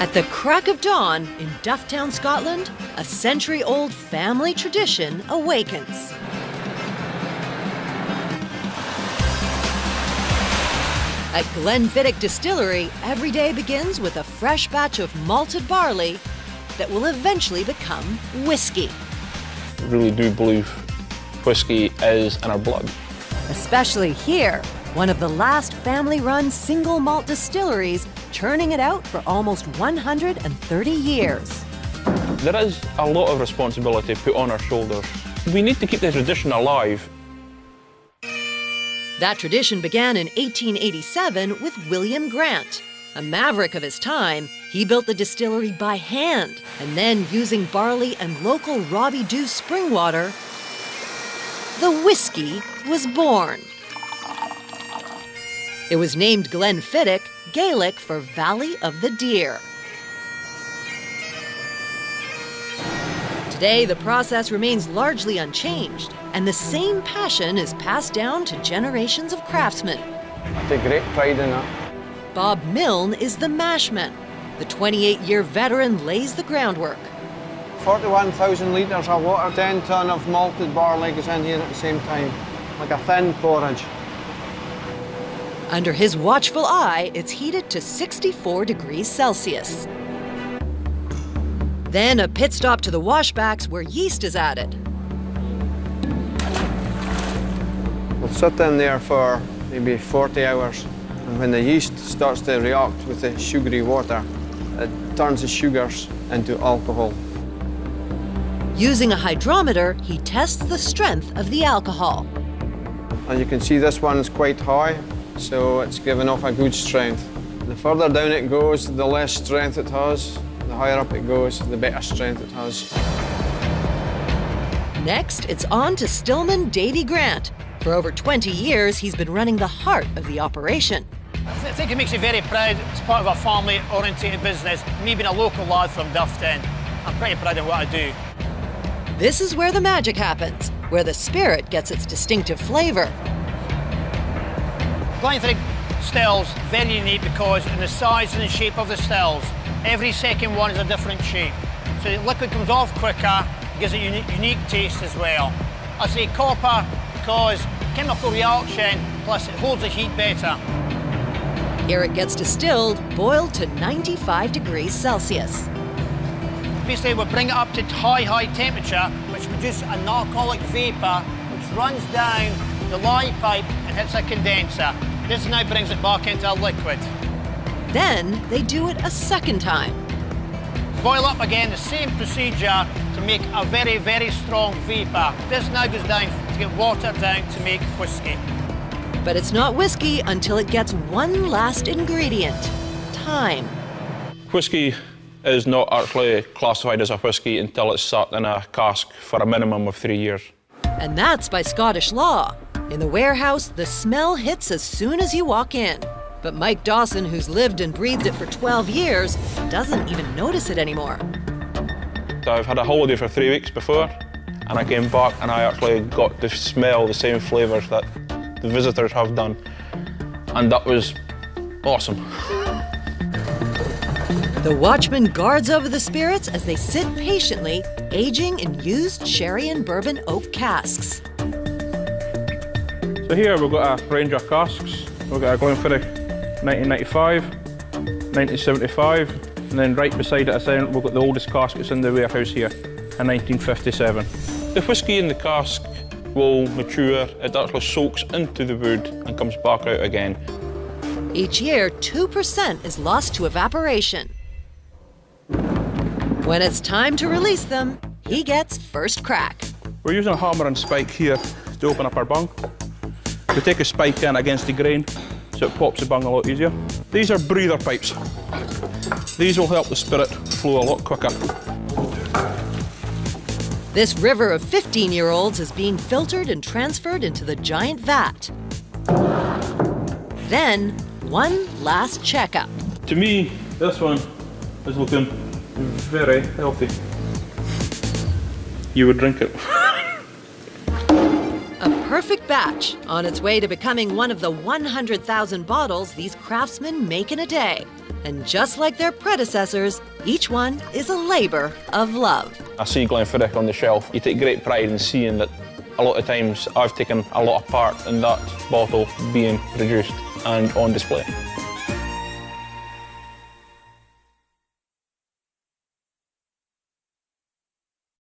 At the crack of dawn in Dufftown, Scotland, a century-old family tradition awakens. At Glenfiddich Distillery, every day begins with a fresh batch of malted barley that will eventually become whiskey. I really do believe whiskey is in our blood. Especially here, one of the last family-run single malt distilleries, churning it out for almost 130 years. There is a lot of responsibility put on our shoulders. We need to keep the tradition alive. That tradition began in 1887 with William Grant. A maverick of his time, he built the distillery by hand, and then using barley and local Robbie Dew spring water, the whiskey was born. It was named Glenfiddich, Gaelic for Valley of the Deer. Today, the process remains largely unchanged, and the same passion is passed down to generations of craftsmen. I take great pride in that. Bob Milne is the mashman. The 28-year veteran lays the groundwork. 41,000 litres of water, 10 tonne of malted barley goes in here at the same time, like a thin porridge. Under his watchful eye, it's heated to 64 degrees Celsius. Then a pit stop to the washbacks where yeast is added. We'll sit in there for maybe 40 hours, and when the yeast starts to react with the sugary water, it turns the sugars into alcohol. Using a hydrometer, he tests the strength of the alcohol. And you can see this one's quite high, so it's giving off a good strength. The further down it goes, the less strength it has. The higher up it goes, the better strength it has. Next, it's on to Stillman Davy Grant. For over 20 years, he's been running the heart of the operation. I think it makes me very proud. It's part of a family-orientated business. Me being a local lad from Dufftown, I'm pretty proud of what I do. This is where the magic happens, where the spirit gets its distinctive flavor. Glenfiddich stills, very unique because in the size and the shape of the stills, every second one is a different shape. So the liquid comes off quicker, gives it a unique taste as well. I say copper because chemical reaction, plus it holds the heat better. Here it gets distilled, boiled to 95 degrees Celsius. Basically, we bring it up to high temperature, which produces an alcoholic vapour, which runs down the lie pipe and hits a condenser. This now brings it back into a liquid. Then they do it a second time. Boil up again, the same procedure to make a very, very strong vapour. This now goes down to get watered down to make whiskey. But it's not whiskey until it gets one last ingredient: time. Whiskey is not actually classified as a whiskey until it's sat in a cask for a minimum of 3 years. And that's by Scottish law. In the warehouse, the smell hits as soon as you walk in. But Mike Dawson, who's lived and breathed it for 12 years, doesn't even notice it anymore. I've had a holiday for 3 weeks before, and I came back and I actually got to smell the same flavours that the visitors have done. And that was awesome. The watchman guards over the spirits as they sit patiently, aging in used sherry and bourbon oak casks. So here we've got a range of casks. We've got a Glenfiddich 1995, 1975, and then right beside it we've got the oldest cask that's in the warehouse here, in 1957. The whiskey in the cask will mature, it actually soaks into the wood and comes back out again. Each year, 2% is lost to evaporation. When it's time to release them, he gets first crack. We're using a hammer and spike here to open up our bung. We take a spike in against the grain, so it pops the bung a lot easier. These are breather pipes. These will help the spirit flow a lot quicker. This river of 15-year-olds is being filtered and transferred into the giant vat. Then, one last checkup. To me, this one is looking very healthy. You would drink it. A perfect batch, on its way to becoming one of the 100,000 bottles these craftsmen make in a day. And just like their predecessors, each one is a labor of love. I see Glenfiddich on the shelf. You take great pride in seeing that a lot of times I've taken a lot of part in that bottle being produced and on display.